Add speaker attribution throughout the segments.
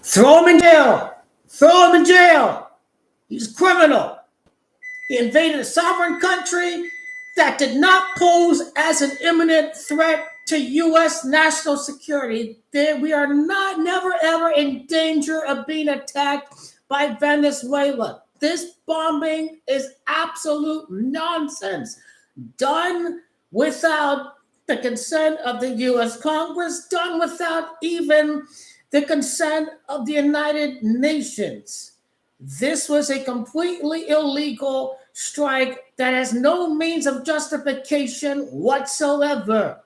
Speaker 1: Throw him in jail. Throw him in jail. He's a criminal. He invaded a sovereign country that did not pose as an imminent threat to U.S. national security. We are never, ever in danger of being attacked by Venezuela. This bombing is absolute nonsense, done without the consent of the U.S. Congress, done without even the consent of the United Nations. This was a completely illegal strike that has no means of justification whatsoever.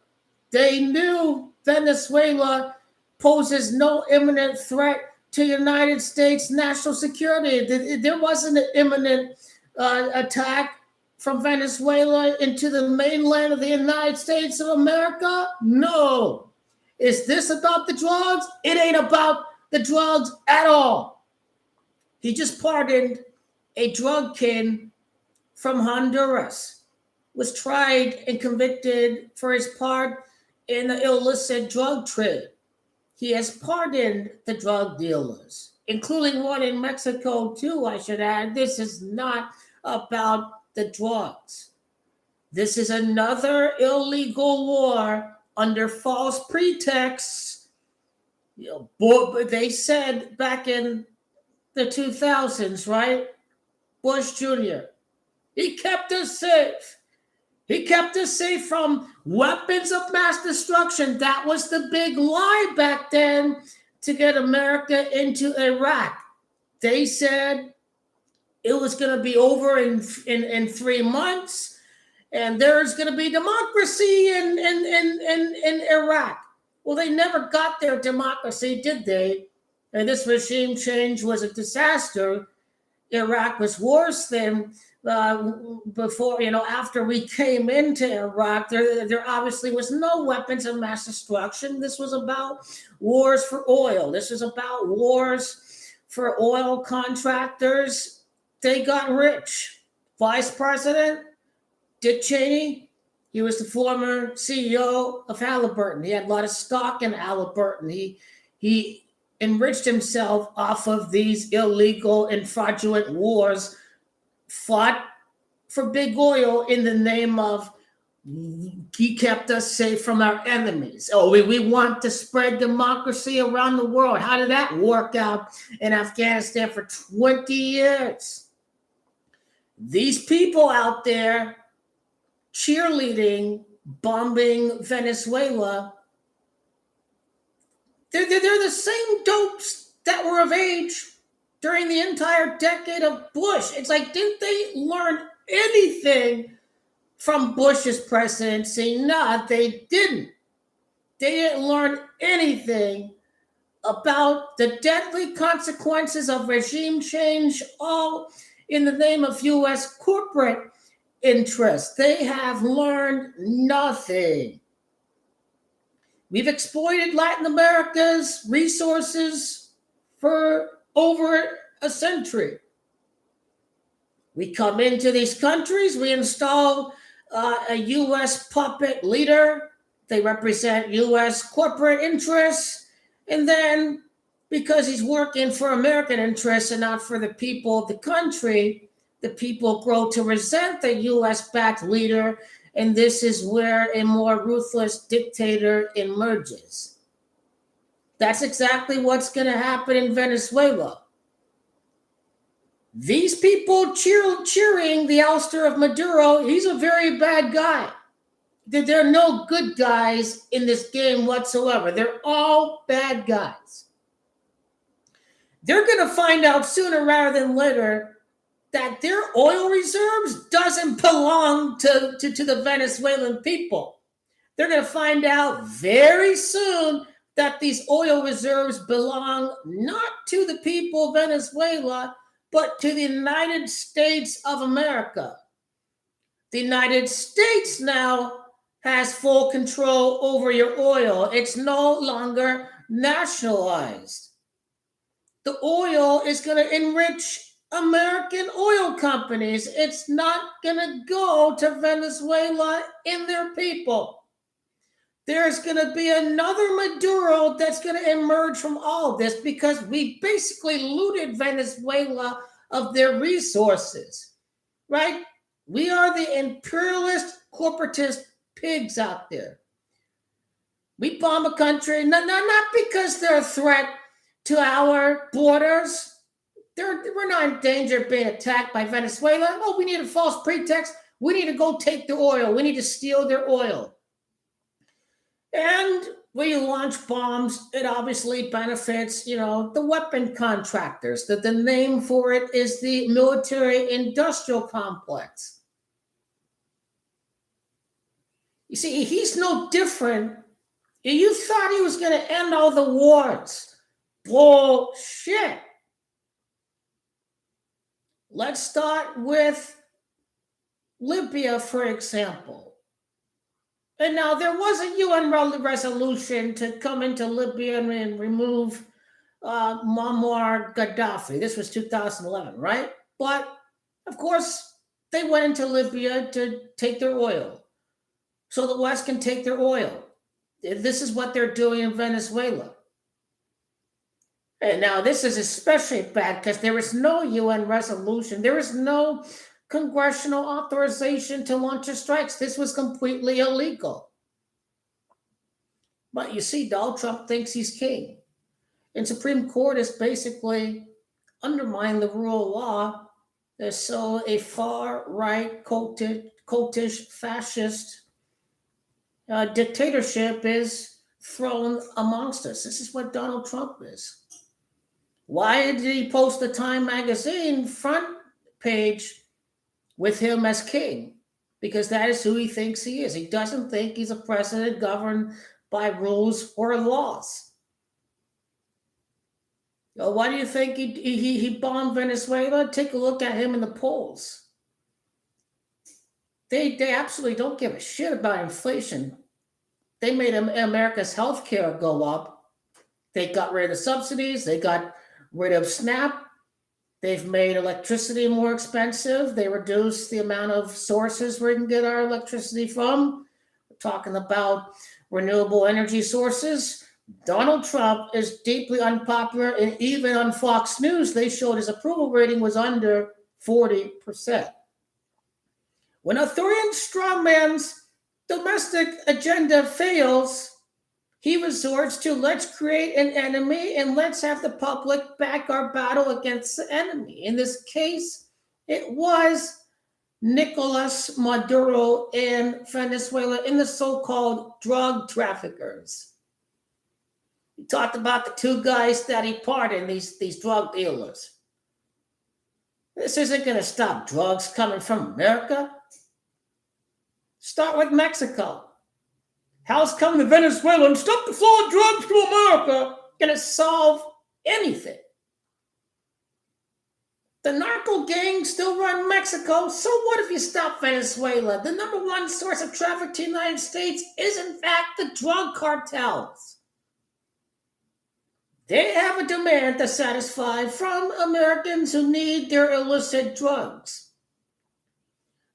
Speaker 1: They knew Venezuela poses no imminent threat to United States national security. There wasn't an imminent attack from Venezuela into the mainland of the United States of America? No. Is this about the drugs? It ain't about the drugs at all. He just pardoned a drug king from Honduras, was tried and convicted for his part in the illicit drug trade. He has pardoned the drug dealers, including one in Mexico too, I should add. This is not about the drugs. This is another illegal war under false pretexts. They said back in the 2000s, right? Bush Jr. He kept us safe. He kept us safe from weapons of mass destruction. That was the big lie back then to get America into Iraq. They said it was going to be over in 3 months, and there's going to be democracy in Iraq. Well, they never got their democracy, did they? And this regime change was a disaster. Iraq was worse than before, after we came into Iraq. There obviously was no weapons of mass destruction. This was about wars for oil. This was about wars for oil contractors. They got rich. Vice President Dick Cheney, he was the former CEO of Halliburton. He had a lot of stock in Halliburton. He enriched himself off of these illegal and fraudulent wars fought for big oil in the name of he kept us safe from our enemies. Oh, we want to spread democracy around the world. How did that work out in Afghanistan for 20 years? These people out there cheerleading, bombing Venezuela, they're the same dopes that were of age during the entire decade of Bush. It's like, didn't they learn anything from Bush's presidency? No, they didn't. They didn't learn anything about the deadly consequences of regime change, all in the name of U.S. corporate interests. They have learned nothing. We've exploited Latin America's resources for over a century. We come into these countries, we install a U.S. puppet leader. They represent U.S. corporate interests. And then, because he's working for American interests and not for the people of the country, the people grow to resent the U.S.-backed leader. And this is where a more ruthless dictator emerges. That's exactly what's going to happen in Venezuela. These people cheering the ouster of Maduro, he's a very bad guy. There are no good guys in this game whatsoever. They're all bad guys. They're going to find out sooner rather than later that their oil reserves doesn't belong to the Venezuelan people. They're going to find out very soon that these oil reserves belong not to the people of Venezuela, but to the United States of America. The United States now has full control over your oil. It's no longer nationalized. The oil is going to enrich American oil companies. It's not going to go to Venezuela and their people. there's going to be another Maduro that's going to emerge from all of this, because we basically looted Venezuela of their resources, right? We are the imperialist, corporatist pigs out there. We bomb a country, not because they're a threat to our borders. We're not in danger of being attacked by Venezuela. Oh, we need a false pretext. We need to go take their oil. We need to steal their oil. And when you launch bombs, it obviously benefits, the weapon contractors. That the name for it is the military-industrial complex. You see, he's no different. You thought he was going to end all the wars. Bullshit. Let's start with Libya, for example. And now there was a UN resolution to come into Libya and remove Muammar Gaddafi. This was 2011, right? But, of course, they went into Libya to take their oil, so the West can take their oil. This is what they're doing in Venezuela. And now this is especially bad because there is no UN resolution. There is no congressional authorization to launch strikes. This was completely illegal. But you see, Donald Trump thinks he's king. And Supreme Court has basically undermined the rule of law. So a far-right, cultish, fascist dictatorship is thrown amongst us. This is what Donald Trump is. Why did he post the Time magazine front page with him as king? Because that is who he thinks he is. He doesn't think he's a president governed by rules or laws. Why do you think he bombed Venezuela? Take a look at him in the polls. They absolutely don't give a shit about inflation. They made America's health care go up. They got rid of the subsidies. They got rid of SNAP. They've made electricity more expensive. They reduced the amount of sources we can get our electricity from. We're talking about renewable energy sources. Donald Trump is deeply unpopular, and even on Fox News, they showed his approval rating was under 40%. When Authoritarian Strawman's domestic agenda fails, he resorts to let's create an enemy and let's have the public back our battle against the enemy. In this case, it was Nicolas Maduro in Venezuela and the so-called drug traffickers. He talked about the two guys that he pardoned, these drug dealers. This isn't going to stop drugs coming from America. Start with Mexico. How's coming to Venezuela and stop the flow of drugs to America going to solve anything? The narco gangs still run Mexico, so what if you stop Venezuela? The number one source of traffic to the United States is, in fact, the drug cartels. They have a demand to satisfy from Americans who need their illicit drugs.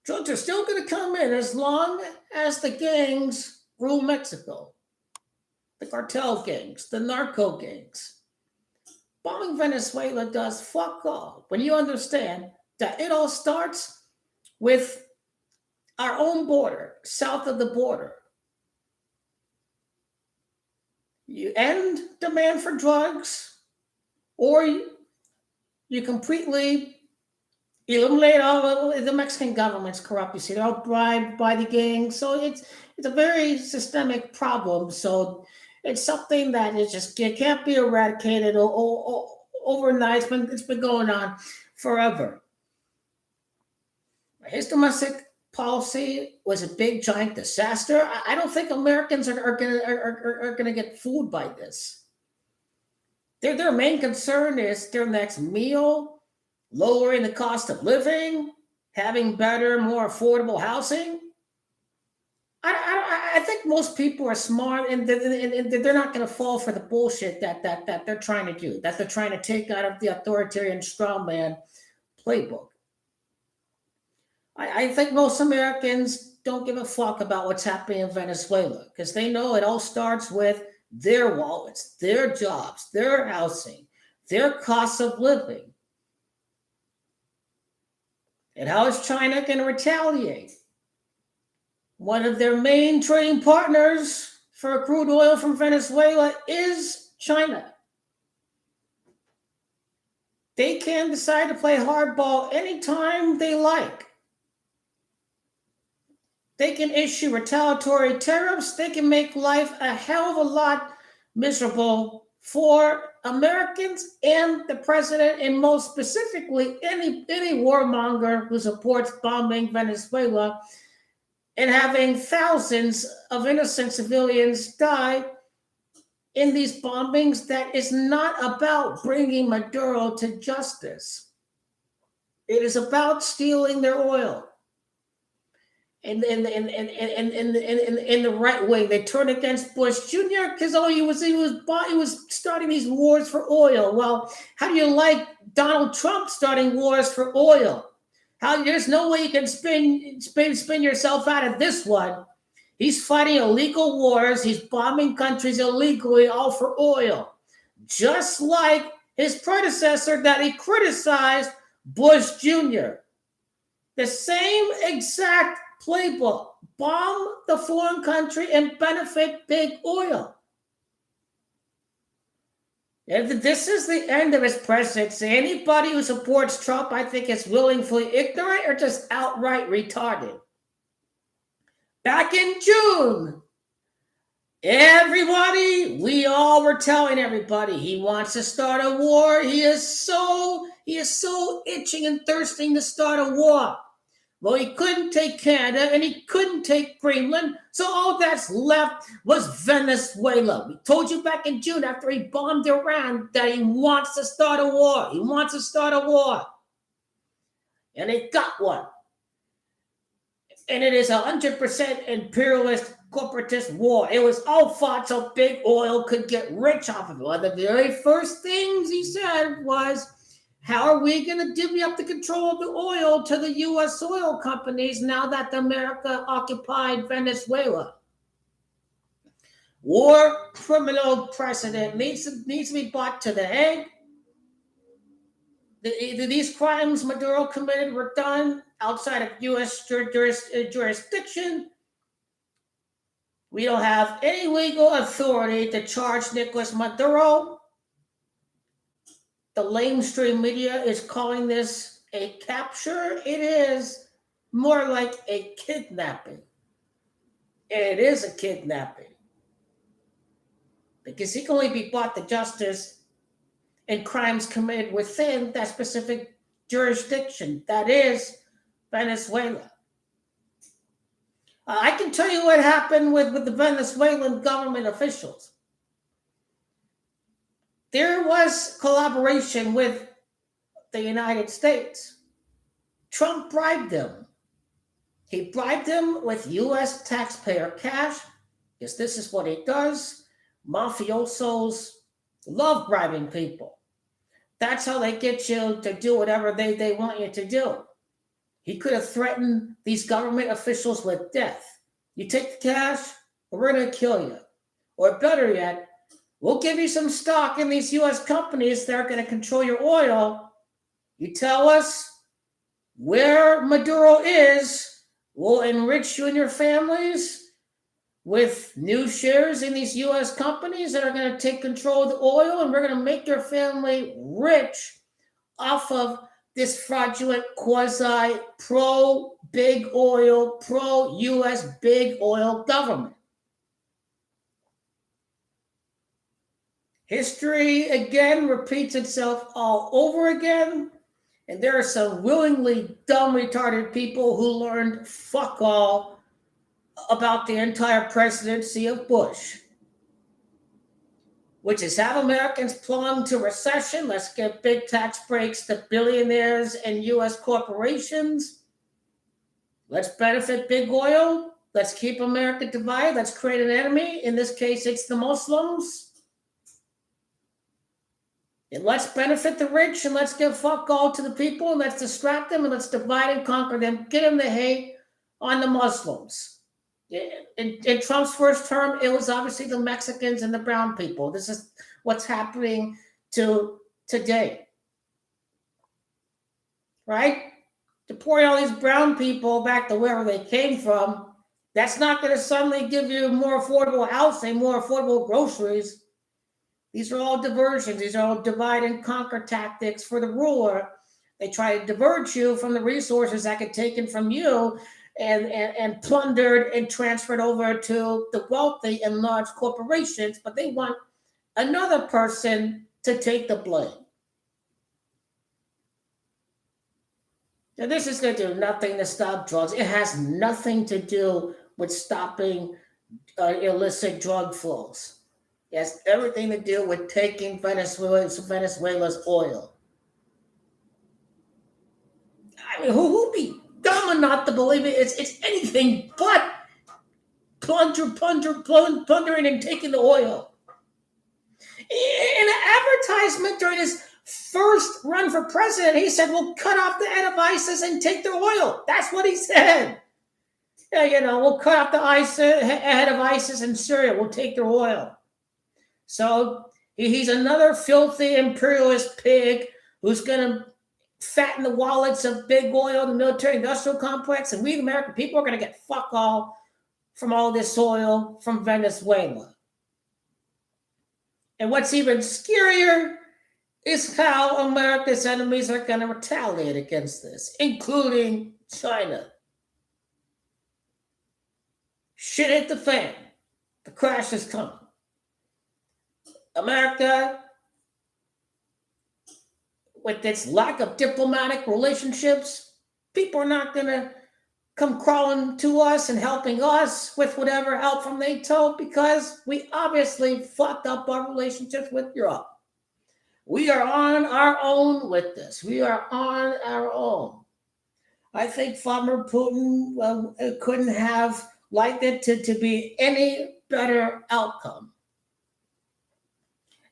Speaker 1: Drugs are still going to come in as long as the gangs rule Mexico. The cartel gangs, the narco gangs. Bombing Venezuela does fuck all when you understand that it all starts with our own border, south of the border. You end demand for drugs, or you completely eliminate all of the Mexican government's corrupt. You see, they're all bribed by the gangs. So it's a very systemic problem. So it's something that it can't be eradicated overnight. It's been going on forever. His domestic policy was a big, giant disaster. I don't think Americans are going to get fooled by this. Their main concern is their next meal, lowering the cost of living, having better, more affordable housing. I think most people are smart, and they're not going to fall for the bullshit that they're trying to do, that they're trying to take out of the authoritarian strawman playbook. I think most Americans don't give a fuck about what's happening in Venezuela because they know it all starts with their wallets, their jobs, their housing, their costs of living. And how is China going to retaliate? One of their main trading partners for crude oil from Venezuela is China. They can decide to play hardball anytime they like. They can issue retaliatory tariffs. They can make life a hell of a lot miserable for Americans and the president, and most specifically, any warmonger who supports bombing Venezuela and having thousands of innocent civilians die in these bombings. That is not about bringing Maduro to justice. It is about stealing their oil. In the right way, they turn against Bush Jr. because he was starting these wars for oil. Well, how do you like Donald Trump starting wars for oil? There's no way you can spin yourself out of this one. He's fighting illegal wars. He's bombing countries illegally, all for oil, just like his predecessor that he criticized, Bush Jr. The same exact playbook: bomb the foreign country and benefit big oil. And this is the end of his presidency. Anybody who supports Trump, I think, is willingly ignorant or just outright retarded. Back in June, we all were telling everybody he wants to start a war. He is so itching and thirsting to start a war. Well, he couldn't take Canada and he couldn't take Greenland, so all that's left was Venezuela. We told you back in June after he bombed Iran that he wants to start a war. He wants to start a war. And he got one. And it is 100% imperialist, corporatist war. It was all fought so big oil could get rich off of it. One of the very first things he said was, how are we going to divvy up the control of the oil to the U.S. oil companies now that America occupied Venezuela? War criminal precedent needs to be brought to the Hague. These crimes Maduro committed were done outside of U.S. jurisdiction. We don't have any legal authority to charge Nicolas Maduro. The lamestream media is calling this a capture. It is more like a kidnapping. It is a kidnapping. Because he can only be brought to justice in crimes committed within that specific jurisdiction. That is Venezuela. I can tell you what happened with the Venezuelan government officials. There was collaboration with the United States. Trump bribed them. He bribed them with U.S. taxpayer cash, because this is what he does. Mafiosos love bribing people. That's how they get you to do whatever they want you to do. He could have threatened these government officials with death. You take the cash, or we're going to kill you. Or better yet, we'll give you some stock in these U.S. companies that are going to control your oil. You tell us where Maduro is, we'll enrich you and your families with new shares in these U.S. companies that are going to take control of the oil, and we're going to make your family rich off of this fraudulent quasi-pro-big oil, pro-U.S. big oil government. History, again, repeats itself all over again, and there are some willingly dumb, retarded people who learned fuck all about the entire presidency of Bush, which is have Americans plumb to recession. Let's give big tax breaks to billionaires and U.S. corporations. Let's benefit big oil. Let's keep America divided. Let's create an enemy. In this case, it's the Muslims. And let's benefit the rich, and let's give fuck all to the people, and let's distract them, and let's divide and conquer them. Get them to hate on the Muslims. In Trump's first term, it was obviously the Mexicans and the brown people. This is what's happening to today. Right? Deporting all these brown people back to wherever they came from, that's not going to suddenly give you more affordable housing, more affordable groceries. These are all diversions. These are all divide and conquer tactics for the ruler. They try to divert you from the resources that get taken from you and plundered and transferred over to the wealthy and large corporations, but they want another person to take the blame. Now, this is going to do nothing to stop drugs. It has nothing to do with stopping illicit drug flows. It has everything to do with taking Venezuela's oil. I mean, who be dumb enough to believe it? It's anything but plundering and taking the oil. In an advertisement during his first run for president, he said, we'll cut off the head of ISIS and take their oil. That's what he said. Yeah, we'll cut off the head of ISIS in Syria. We'll take their oil. So he's another filthy imperialist pig who's going to fatten the wallets of big oil, the military-industrial complex, and we, the American people, are going to get fuck all from all this oil from Venezuela. And what's even scarier is how America's enemies are going to retaliate against this, including China. Shit hit the fan. The crash is coming. America, with its lack of diplomatic relationships, people are not going to come crawling to us and helping us with whatever help from NATO because we obviously fucked up our relationships with Europe. We are on our own with this. We are on our own. I think Vladimir Putin couldn't have liked it to be any better outcome.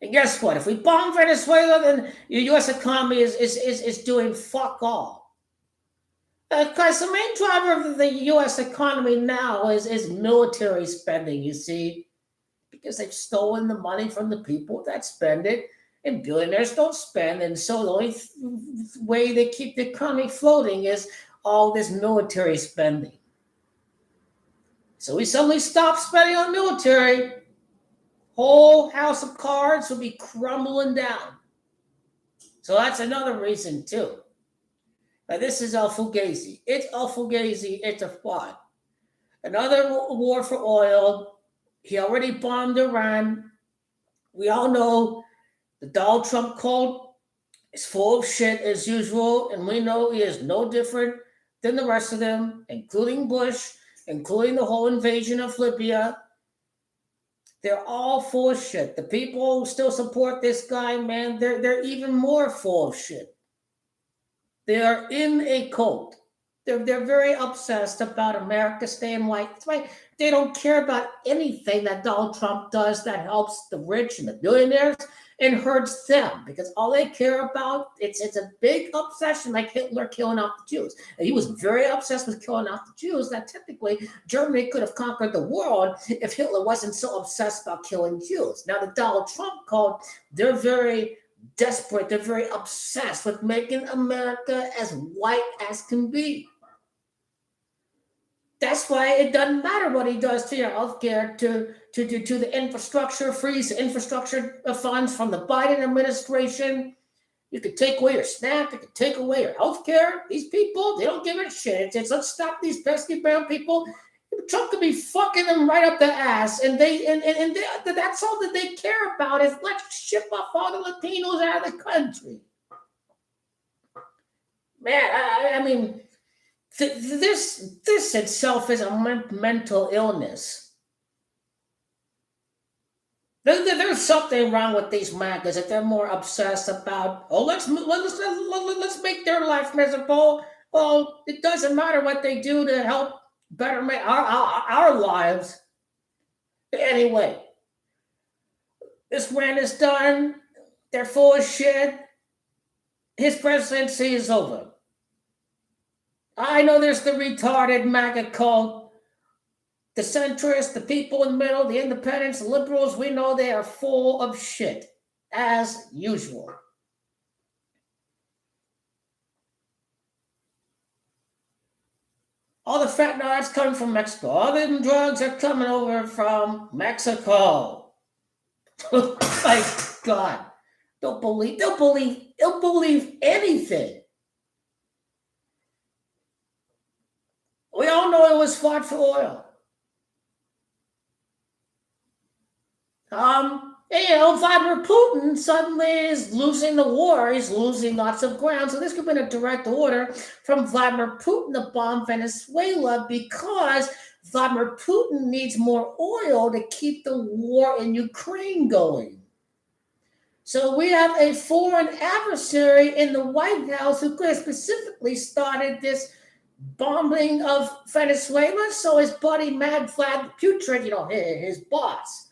Speaker 1: And guess what? If we bomb Venezuela, then the U.S. economy is doing fuck all. Because the main driver of the U.S. economy now is military spending, you see. Because they've stolen the money from the people that spend it, and billionaires don't spend. And so the only way they keep the economy floating is all this military spending. So we suddenly stop spending on military, whole house of cards will be crumbling down. So that's another reason too. Now this is Al-Fugazi. It's Al-Fugazi. It's a fraud. Another war for oil. He already bombed Iran. We all know the Donald Trump cult is full of shit as usual, and we know he is no different than the rest of them, including Bush, including the whole invasion of Libya. They're all full of shit. The people who still support this guy, man, they're even more full of shit. They are in a cult. They're very obsessed about America staying white. That's why they don't care about anything that Donald Trump does that helps the rich and the billionaires and hurts them, because all they care about, it's a big obsession, like Hitler killing off the Jews. And he was very obsessed with killing off the Jews that technically Germany could have conquered the world if Hitler wasn't so obsessed about killing Jews. Now the Donald Trump cult, they're very desperate, they're very obsessed with making America as white as can be. That's why it doesn't matter what he does to your healthcare, to the infrastructure, freeze infrastructure funds from the Biden administration. You could take away your SNAP, you could take away your healthcare. These people, they don't give a shit. It's let's stop these pesky brown people. Trump could be fucking them right up the ass, and that's all that they care about is let's ship off all the Latinos out of the country. Man, I mean, this itself is a mental illness. There's something wrong with these MAGAs that they're more obsessed about. Oh, let's make their life miserable. Well, it doesn't matter what they do to help better make our lives. Anyway, this man is done. They're full of shit. His presidency is over. I know there's the retarded MAGA cult, the centrists, the people in the middle, the independents, the liberals. We know they are full of shit, as usual. All the fentanyl is coming from Mexico. All the drugs are coming over from Mexico. My God. They'll believe anything. We all know it was fought for oil. Vladimir Putin suddenly is losing the war. He's losing lots of ground. So this could have been a direct order from Vladimir Putin to bomb Venezuela because Vladimir Putin needs more oil to keep the war in Ukraine going. So we have a foreign adversary in the White House who could have specifically started this bombing of Venezuela. So his buddy Mad Vlad Putrid, his boss,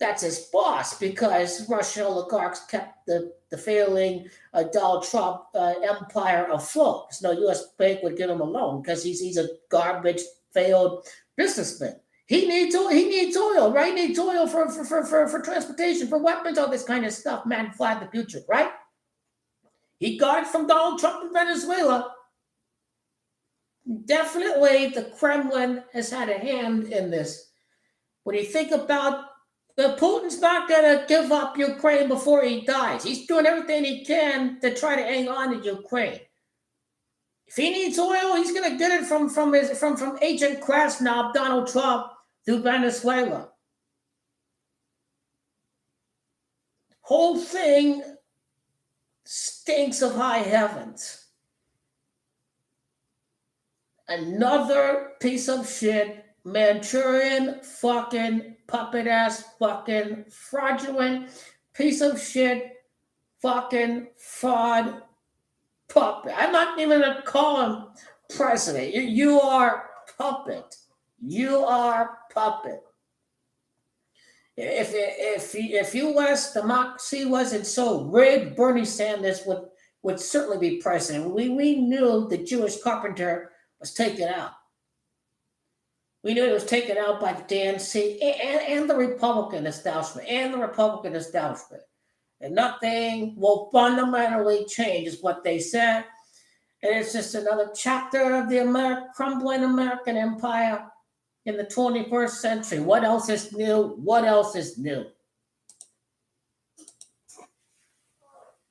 Speaker 1: that's his boss, because Russian oligarchs kept the failing Donald Trump empire afloat. No U.S. bank would give him a loan because he's a garbage, failed businessman. He needs oil, right? He needs oil for transportation, for weapons, all this kind of stuff. Man, Vlad the Putrid, right? He got it from Donald Trump in Venezuela. Definitely, the Kremlin has had a hand in this. When you think about Putin's not going to give up Ukraine before he dies. He's doing everything he can to try to hang on to Ukraine. If he needs oil, he's going to get it from Agent Krasnov, Donald Trump, through Venezuela. Whole thing stinks of high heavens. Another piece of shit, Manchurian fucking puppet ass fucking fraudulent piece of shit fucking fraud puppet. I'm not even gonna call him president. You are puppet. You are puppet. If U.S. democracy wasn't so rigged, Bernie Sanders would certainly be president. We knew the Jewish carpenter was taken out. We knew it was taken out by the DNC and the Republican establishment, And nothing will fundamentally change, is what they said. And it's just another chapter of the crumbling American empire in the 21st century. What else is new? What else is new?